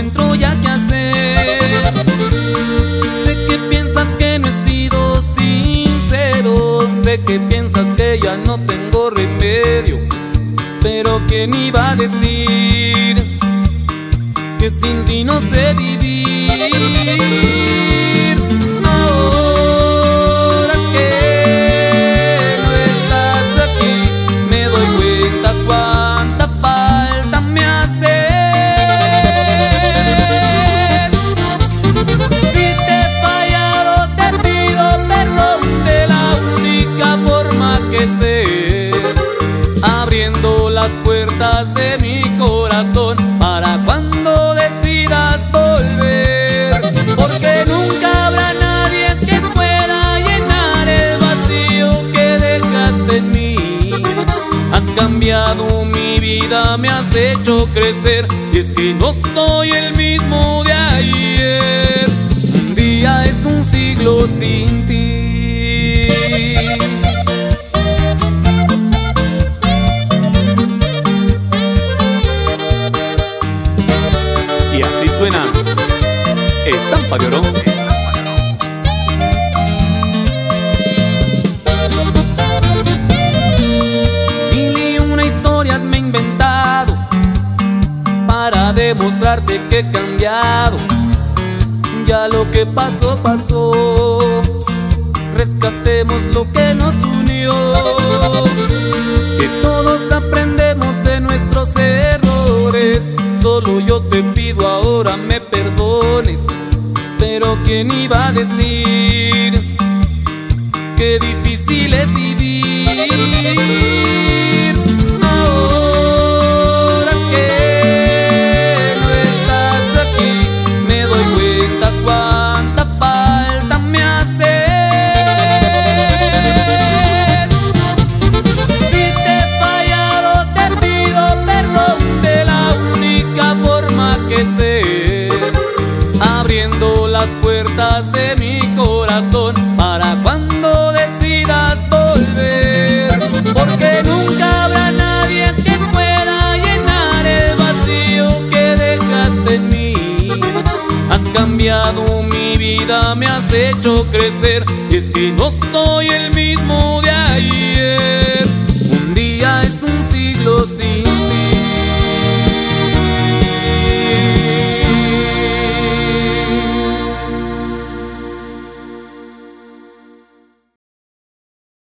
encuentro ya qué hacer. Sé que piensas que no he sido sincero, sé que piensas que ya no tengo remedio, pero ¿quién iba a decir que sin ti no sé vivir? Ahora que no estás aquí, me doy cuenta cuánta falta me haces. Si te he fallado, te pido perdón de la única forma que sé, abriendo las puertas de mi corazón para cuando decidas volver, porque nunca habrá nadie que pueda llenar el vacío que dejaste en mí. Has cambiado mi vida, me has hecho crecer, y es que no soy el mismo de ayer. Un día es un siglo sin ti. Y así suena Estampa de Oro. Mil y una historias me he inventado para demostrarte que he cambiado. Ya lo que pasó, pasó. Rescatemos lo que nos unió, que todos aprendemos de nuestros errores. Solo yo te pido ahora me perdones, pero ¿quién iba a decir qué difícil es vivir? Ahora que no estás aquí, me doy cuenta cuánta falta me haces. Si te he fallado, te pido perdón de la única forma que sé, abriendo las puertas de mi corazón para cuando decidas volver, porque nunca habrá nadie que pueda llenar el vacío que dejaste en mí. Has cambiado mi vida, me has hecho crecer, y es que no soy el mismo de ayer. Un día es un siglo sin